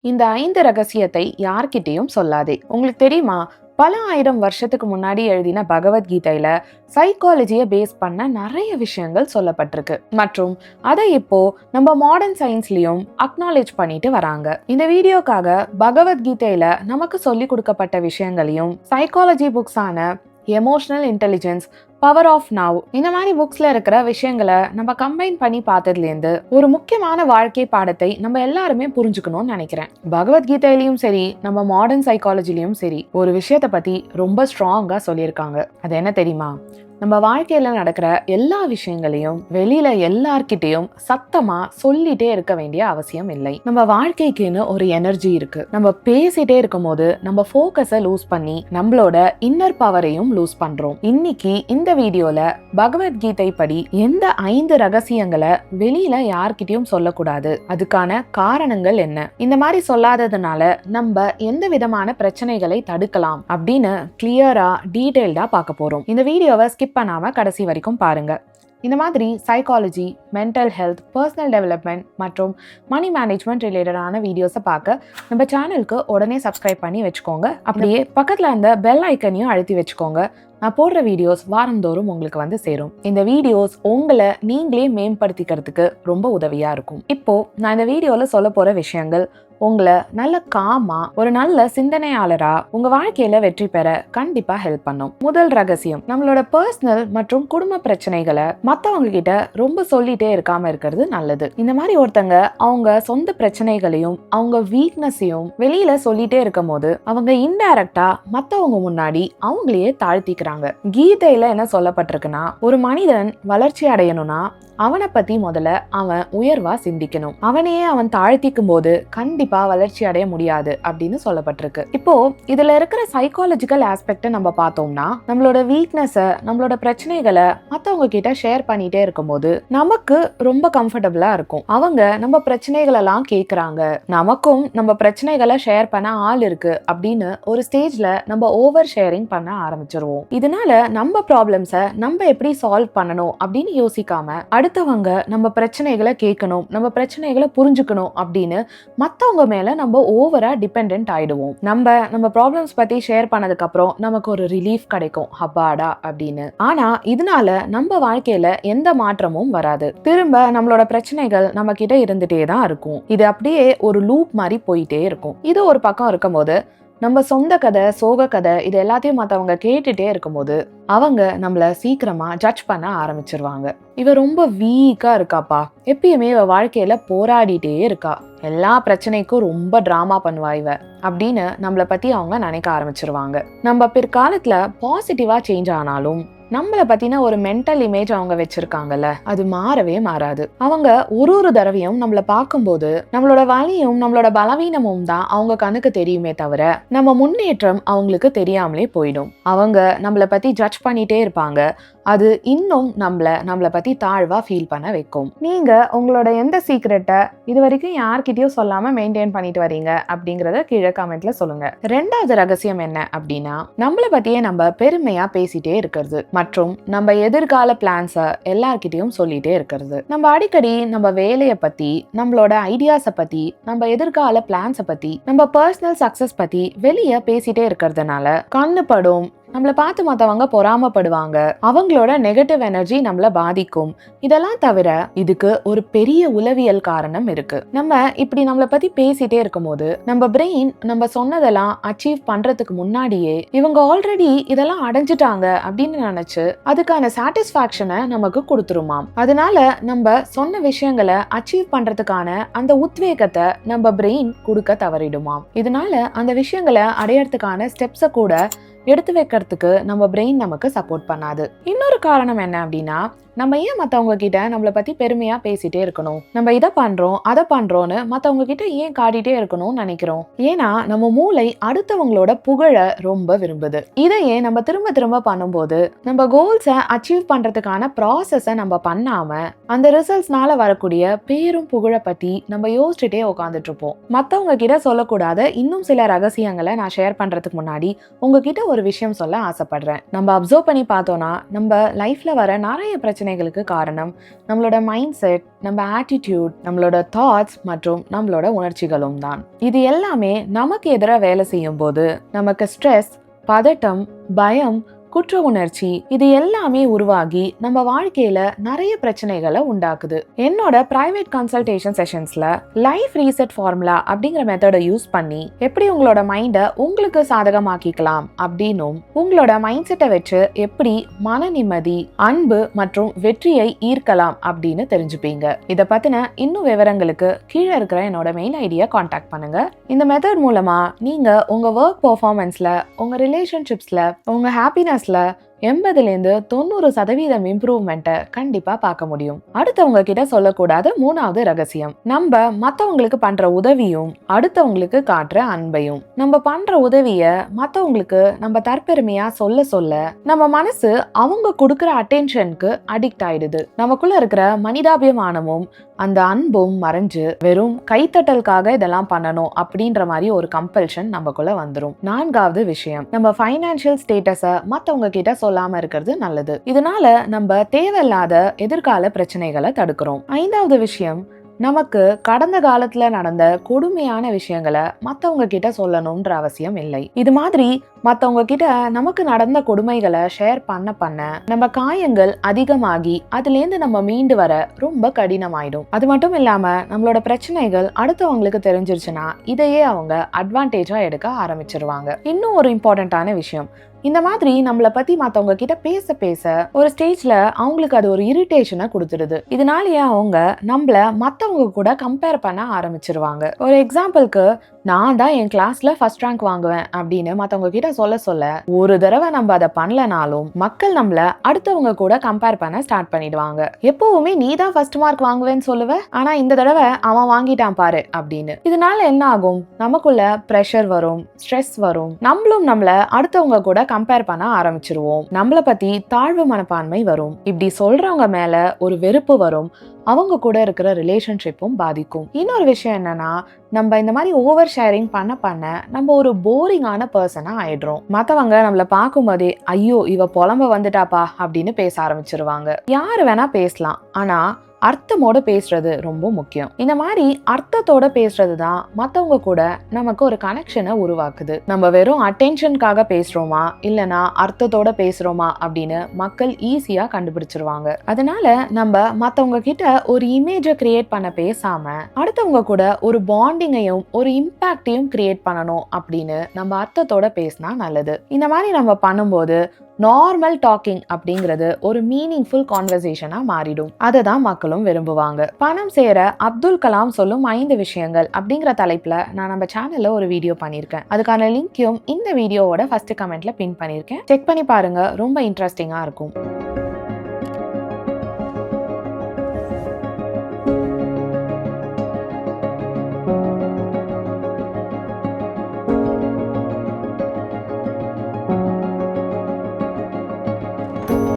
இந்த 5 ரகசியத்தை யார்கிட்டயும் சொல்லாதே. உங்களுக்கு தெரியுமா? பல ஆயிரம் வருஷத்துக்கு முன்னாடி எழுதின பகவத்கீதையில சைக்காலஜியை பேஸ் பண்ண நிறைய விஷயங்கள் சொல்லப்பட்டிருக்கு. மற்றும் அதை இப்போ நம்ம மாடர்ன் சயின்ஸ்லயும் அக்னாலேஜ் பண்ணிட்டு வராங்க. இந்த வீடியோக்காக பகவத்கீதையில நமக்கு சொல்லி கொடுக்கப்பட்ட விஷயங்களையும் சைக்காலஜி புக்ஸான emotional intelligence, power of now, இந்த மாதிரி புக்ஸ்ல இருக்கிற விஷயங்களை நம்ம கம்பைன் பண்ணி பார்த்ததுலேருந்து ஒரு முக்கியமான வாழ்க்கை பாடத்தை நம்ம எல்லாருமே புரிஞ்சுக்கணும்னு நினைக்கிறேன். பகவத்கீதையிலயும் சரி, நம்ம மாடர்ன் சைக்காலஜிலையும் சரி, ஒரு விஷயத்தை பத்தி ரொம்ப ஸ்ட்ராங்கா சொல்லியிருக்காங்க. அது என்ன தெரியுமா? நம்ம வாழ்க்கையில நடக்கிற எல்லா விஷயங்களையும் வெளியில எல்லார்கிட்டையும் சத்தமா சொல்லிட்டே இருக்க வேண்டிய அவசியம் இல்லை. நம்ம வாழ்க்கைக்குன்னு ஒரு எனர்ஜி இருக்கு. நம்ம பேசிட்டே இருக்கும் போது நம்ம போக்கஸை லூஸ் பண்ணி நம்மளோட இன்னர் பவரையும் லூஸ் பண்றோம். இன்னைக்கு இந்த வீடியோல பகவத்கீதை படி எந்த 5 ரகசியங்களை வெளியில யார்கிட்டயும் சொல்லக்கூடாது, அதுக்கான காரணங்கள் என்ன, இந்த மாதிரி சொல்லாததுனால நம்ம எந்த விதமான பிரச்சனைகளை தடுக்கலாம் அப்படின்னு கிளியரா டீடைல்டா பார்க்க போறோம். இந்த வீடியோவை ஸ்கிப் பண்ணாம கடைசி வரைக்கும் பாருங்க. இந்த மாதிரி psychology, mental health, personal development மற்றும் மணி மேனேஜ்மெண்ட் ரிலேட்டடான வீடியோஸை பார்க்க நம்ம சேனலுக்கு உடனே சப்ஸ்கிரைப் பண்ணி வச்சுக்கோங்க. அப்படியே பக்கத்தில் அந்த பெல் ஐக்கனையும் அழுத்தி வச்சுக்கோங்க. நான் போடுற வீடியோஸ் வாரந்தோறும் உங்களுக்கு வந்து சேரும். இந்த வீடியோஸ் உங்களை நீங்களே மேம்படுத்திக்கிறதுக்கு ரொம்ப உதவியா இருக்கும். இப்போ நான் இந்த வீடியோல சொல்ல போற விஷயங்கள் உங்களை நல்ல காமா, ஒரு நல்ல சிந்தனையாளரா உங்க வாழ்க்கையில வெற்றி பெற கண்டிப்பா ஹெல்ப் பண்ணும். முதல் ரகசியம், நம்மளோட பர்சனல் மற்றும் குடும்ப பிரச்சனைகளை மத்தவங்க கிட்ட ரொம்ப சொல்லிட்டே இருக்காம இருக்கிறது நல்லது. இந்த மாதிரி ஒருத்தங்க அவங்க சொந்த பிரச்சனைகளையும் அவங்க வீக்னஸையும் வெளியில சொல்லிட்டே இருக்கும் போது அவங்க இன்டைரக்டா மத்தவங்க முன்னாடி அவங்களையே தாழ்த்திக்கிறாங்க. கீதையில என்ன சொல்லப்பட்டிருக்குன்னா, ஒரு மனிதன் வளர்ச்சி அடையணும்னா அவனை பத்தி முதல்ல அவன் உயர்வா சிந்திக்கணும். அவனையே அவன் தாழ்த்திக்கும் போது கண்டிப்பா வளர்ச்சி அடைய முடியாது அப்படின்னு சொல்லப்பட்டிருக்கு. இப்போ இதுல இருக்கிற சைக்காலஜிக்கல் ஆஸ்பெக்ட நம்ம பார்த்தோம்னா, நம்மளோட வீக்னஸ, நம்மளோட பிரச்சனைகளை மத்தவங்க கிட்ட ஷேர் பண்ணிட்டே இருக்கும்போது நமக்கு ரொம்ப கம்ஃபர்டபுளா இருக்கும். அவங்க நம்ம பிரச்சனைகள் எல்லாம் கேட்கறாங்க, நமக்கும் நம்ம பிரச்சனைகளை ஷேர் பண்ண ஆள் இருக்கு அப்படின்னு ஒரு ஸ்டேஜ்ல நம்ம ஓவர் ஷேரிங் பண்ண ஆரம்பிச்சிருவோம். இதனால நம்ம ப்ராப்ளம்ஸை நம்ம எப்படி சால்வ் பண்ணணும் அப்படின்னு யோசிக்காம அடுத்தவங்க நம்ம பிரச்சனைகளை கேட்கணும், நம்ம பிரச்சனைகளை புரிஞ்சுக்கணும் அப்படின்னு மத்தவங்க மேல நம்ம ஓவரா டிபெண்டன்ட் ஆயிடுவோம். நம்ம ப்ராப்ளம்ஸ் பத்தி ஷேர் பண்ணதுக்கு அப்புறம் நமக்கு ஒரு ரிலீஃப் கிடைக்கும், ஹப்பாடா அப்படின்னு. ஆனா இதனால நம்ம வாழ்க்கையில எந்த மாற்றமும் வராது. திரும்ப நம்மளோட பிரச்சனைகள் நம்ம கிட்ட இருந்துட்டே தான் இருக்கும். இது அப்படியே ஒரு லூப் மாதிரி போயிட்டே இருக்கும். இது ஒரு பக்கம் இருக்கும் போது நம்ம சொந்த கதை, சோக கதை, இது எல்லாத்தையும் மற்றவங்க கேட்டுட்டே இருக்கும்போது அவங்க நம்மள சீக்கிரமா ஜட்ஜ் பண்ண ஆரம்பிச்சிருவாங்க. இவ ரொம்ப வீக்கா இருக்காப்பா, எப்பயுமே இவ வாழ்க்கையில போராடிட்டே இருக்கா, எல்லா பிரச்சனைக்கும் ரொம்ப டிராமா பண்ணுவா இவ அப்படின்னு நம்மளை பத்தி அவங்க நினைக்க ஆரம்பிச்சிருவாங்க. நம்ம பிற்காலத்துல பாசிட்டிவா சேஞ்ச் ஆனாலும் நம்மளை பத்தின ஒரு மென்டல் இமேஜ் அவங்க வச்சிருக்காங்கல்ல, அது மாறவே மாறாது. அவங்க ஒரு தடவையும் நம்மளை பார்க்கும்போது நம்மளோட வலியும் நம்மளோட பலவீனமும் தான் அவங்க கண்ணுக்கு தெரியுமே தவிர நம்ம முன்னேற்றம் அவங்களுக்கு தெரியாமலே போயிடும். அவங்க நம்மளை பத்தி ஜட்ஜ் பண்ணிட்டே இருப்பாங்க. அது இன்னும் நம்மளை பத்தி தாழ்வா ஃபீல் பண்ண வைக்கும். நீங்க உங்களோட எந்த சீக்ரெட்டை இது வரைக்கும் யார்கிட்டயும் சொல்லாம மெயின்டைன் பண்ணிட்டு வரீங்க அப்படிங்கறத கீழே கமெண்ட்ல சொல்லுங்க. ரெண்டாவது ரகசியம் என்ன அப்படின்னா, நம்மளை பத்தியே நம்ம பெருமையா பேசிட்டே இருக்கிறது மற்றும் நம்ம எதிர்கால பிளான்ஸை எல்லார்கிட்டையும் சொல்லிட்டே இருக்கிறது. நம்ம அடிக்கடி நம்ம வேலையை பத்தி, நம்மளோட ஐடியாஸை பத்தி, நம்ம எதிர்கால பிளான்ஸை பத்தி, நம்ம பர்சனல் சக்சஸ் பத்தி வெளியே பேசிட்டே இருக்கிறதுனால கண்ணு படும், நம்மளை பார்த்து மற்றவங்க பொறாமப்படுவாங்க, அவங்களோட நெகட்டிவ் எனர்ஜி நம்மளை பாதிக்கும். இதெல்லாம் தவிர இதுக்கு ஒரு பெரிய உளவியல் காரணம் இருக்கு. நம்ம இப்படி நம்மளை பத்தி பேசிட்டே இருக்கும் போது நம்ம பிரெயின் நம்ம சொன்னதெல்லாம் அச்சீவ் பண்றதுக்கு முன்னாடியே இவங்க ஆல்ரெடி இதெல்லாம் அடைஞ்சிட்டாங்க அப்படின்னு நினைச்சு அதுக்கான சாட்டிஸ்பாக்சனை நமக்கு கொடுத்துருமாம். அதனால நம்ம சொன்ன விஷயங்களை அச்சீவ் பண்றதுக்கான அந்த உத்வேகத்தை நம்ம பிரெயின் கொடுக்க தவறிடுமாம். இதனால அந்த விஷயங்களை அடையறதுக்கான ஸ்டெப்ஸை கூட எடுத்து வைக்கிறதுக்கு நம்ம பிரெயின் நமக்கு சப்போர்ட் பண்ணாது. இன்னொரு காரணம் என்ன அப்படின்னா, நம்ம ஏன் மற்றவங்க கிட்ட நம்மளை பத்தி பெருமையா பேசிட்டே இருக்கணும், நம்ம இதை பண்றோம் அதை பண்றோம்னு மற்றவங்க கிட்ட ஏன் காட்டிட்டே இருக்கணும்னு நினைக்கிறோம். ஏன்னா நம்ம மூளை அடுத்தவங்களோட புகழ ரொம்ப விரும்புது. இதையே நம்ம திரும்ப திரும்ப பண்ணும்போது நம்ம கோல்ஸை அச்சீவ் பண்றதுக்கான ப்ராசஸை நம்ம பண்ணாம அந்த ரிசல்ட்ஸ்னால வரக்கூடிய பேரும் புகழ பத்தி நம்ம யோசிச்சுட்டே உட்காந்துட்டு இருப்போம். மற்றவங்க கிட்ட சொல்லக்கூடாத இன்னும் சில ரகசியங்களை நான் ஷேர் பண்றதுக்கு முன்னாடி உங்ககிட்ட ஒரு விஷயம் சொல்ல ஆசைப்படுறேன். நம்ம அப்சர்வ் பண்ணி பார்த்தோம்னா நம்ம லைஃப்ல வர நிறைய பிரச்சனை பிரச்சனைகளுக்கு காரணம் நம்மளோட மைண்ட் செட், நம்ம ஆட்டிடியூட், நம்மளோட தாட்ஸ் மற்றும் நம்மளோட உணர்ச்சிகளும் தான். இது எல்லாமே நமக்கு எதிராக வேலை செய்யும் போது நமக்கு ஸ்ட்ரெஸ், பதட்டம், பயம், குற்ற உணர்ச்சி இது எல்லாமே உருவாகி நம்ம வாழ்க்கையில நிறைய பிரச்சனைகளை உண்டாக்குது. என்னோட பிரைவேட் கன்சல்டேஷன் செஷன்ஸ்ல லைஃப் ரீசெட் ஃபார்முலா அப்படிங்கிற மெத்தடை யூஸ் பண்ணி எப்படி உங்களோட மைண்டை உங்களுக்கு சாதகமாக்கிக்கலாம் அப்படின்னும் உங்களோட மைண்ட் செட்டை வச்சு எப்படி மன நிம்மதி, அன்பு மற்றும் வெற்றியை ஈர்க்கலாம் அப்படின்னு தெரிஞ்சுப்பீங்க. இதை பத்தின இன்னும் விவரங்களுக்கு கீழே இருக்கிற என்னோட மெயில் ஐடியை கான்டாக்ட் பண்ணுங்க. இந்த மெத்தட் மூலமா நீங்க உங்க ஒர்க் பெர்ஃபார்மன்ஸ்ல, உங்க ரிலேஷன்ஷிப்ஸ்ல, உங்க ஹாப்பினஸ் 80% இம்ப்ரூவ்மெண்ட்டை கண்டிப்பா பார்க்க முடியும். அடுத்தவங்க கிட்ட சொல்லக்கூடாத 3வது ரகசியம், நம்ம மத்தவங்களுக்கு பண்ற உதவியும் அடுத்தவங்களுக்கு காட்டுற அன்பையும். நம்ம பண்ற உதவிய மத்தவங்களுக்கு நம்ம தற்பெருமையா சொல்ல சொல்ல நம்ம மனசு அவங்க கொடுக்கிற அட்டென்ஷனுக்கு அடிக்ட் ஆயிடுது. நமக்குள்ள இருக்கிற மனிதாபிமானமும் அந்த அன்பும் மறைஞ்சு வெறும் கைத்தட்டலுக்காக இதெல்லாம் பண்ணணும் அப்படின்ற மாதிரி ஒரு கம்பல்ஷன் நமக்குள்ள வந்துடும். 4வது விஷயம், நம்ம ஃபைனான்சியல் ஸ்டேட்டஸை மத்தவங்க கிட்ட சொல்லாம இருக்கிறது நல்லது. இதனால நம்ம தேவையில்லாத எதிர்கால பிரச்சனைகளை தடுக்கிறோம். 5வது விஷயம், நமக்கு கடந்த காலத்துல நடந்த கொடுமையான விஷயங்களை மத்தவங்க கிட்ட சொல்லணும்ன்ற அவசியம் இல்லை. இது மாதிரி மத்தவங்க கிட்ட நமக்கு நடந்த கொடுமைகளை ஷேர் பண்ண நம்ம காயங்கள் அதிகமாகி அதுலேருந்து நம்ம மீண்டு வர ரொம்ப கடினமாயிடும். அது மட்டும் இல்லாம நம்மளோட பிரச்சனைகள் அடுத்தவங்களுக்கு தெரிஞ்சிருச்சுன்னா இதையே அவங்க அட்வான்டேஜா எடுக்க ஆரம்பிச்சிருவாங்க. இன்னும் ஒரு இம்பார்ட்டன்டான விஷயம், இந்த மாதிரி நம்மளை பத்தி மத்தவங்க கிட்ட பேச பேச ஒரு ஸ்டேஜ்ல அவங்களுக்கு அது ஒரு இரிட்டேஷனை கொடுத்துடுது. இதனாலேயே அவங்க நம்மள மத்தவங்க கூட கம்பேர் பண்ண ஆரம்பிச்சிருவாங்க. ஒரு எக்ஸாம்பிளுக்கு, நான் தான் என் கிளாஸ்ல ஃபர்ஸ்ட் ரேங்க் வாங்குவேன் அப்படின்னு மத்தவங்க கிட்ட சொல்ல சொல்ல ஒரு தடவை நம்ம அதை பண்ணலனாலும் மக்கள் நம்மள அடுத்தவங்க கூட கம்பேர் பண்ண ஸ்டார்ட் பண்ணிடுவாங்க. எப்பவுமே நீ தான் ஃபர்ஸ்ட் மார்க் வாங்குவேன்னு சொல்லுவ, ஆனா இந்த தடவை அவன் வாங்கிட்டான் பாரு அப்படின்னு. இதனால என்ன ஆகும், நமக்குள்ள பிரஷர் வரும், ஸ்ட்ரெஸ் வரும், நம்மளும் நம்மள அடுத்தவங்க கூட கம்பேர் பண்ண ஆரம்பிச்சிருவோம். நம்மளை பத்தி தாழ்வு மனப்பான்மை வரும். இப்படி சொல்றவங்க மேல ஒரு வெறுப்பு வரும். அவங்க கூட இருக்கிற ரிலேஷன்ஷிப்பும் பாதிக்கும். இன்னொரு விஷயம் என்னன்னா, நம்ம இந்த மாதிரி ஓவர் ஷேரிங் பண்ண நம்ம ஒரு போரிங்கான பர்சனா ஆயிடுறோம். மத்தவங்க நம்மள பார்க்கும் போதே ஐயோ இவ புலம்ப வந்துட்டாப்பா அப்படின்னு பேச ஆரம்பிச்சிருவாங்க. யாரு வேணா பேசலாம், ஆனா அர்த்தமோட பேசுறது ரொம்ப முக்கியம். இந்த மாதிரி அர்த்தத்தோட பேசுறது தான் மத்தவங்க கூட நமக்கு ஒரு கனெக்ஷனை உருவாக்குது. நம்ம வெறும் அட்டென்ஷனுக்காக பேசுறோமா இல்லனா அர்த்தத்தோட பேசுறோமா அப்படின்னு மக்கள் ஈஸியா கண்டுபிடிச்சிருவாங்க. அதனால நம்ம மத்தவங்க கிட்ட ஒரு இமேஜை கிரியேட் பண்ண பேசாம அடுத்தவங்க கூட ஒரு பாண்டிங்கையும் ஒரு இம்பாக்டையும் கிரியேட் பண்ணணும் அப்படின்னு நம்ம அர்த்தத்தோட பேசினா நல்லது. இந்த மாதிரி நம்ம பண்ணும்போது நார்மல் டாக்கிங் அப்படிங்கிறது ஒரு மீனிங்ஃபுல் கான்வர்சேஷனா மாறிடும். அதை தான் மக்களும் விரும்புவாங்க. பணம் சேர அப்துல் கலாம் சொல்லும் 5 விஷயங்கள் அப்படிங்கிற தலைப்புல நான் நம்ம சேனல்ல ஒரு வீடியோ பண்ணியிருக்கேன். அதுக்கான லிங்கையும் இந்த வீடியோவோட ஃபர்ஸ்ட் கமெண்ட்ல பின் பண்ணியிருக்கேன். செக் பண்ணி பாருங்க, ரொம்ப இன்ட்ரெஸ்டிங்கா இருக்கும்.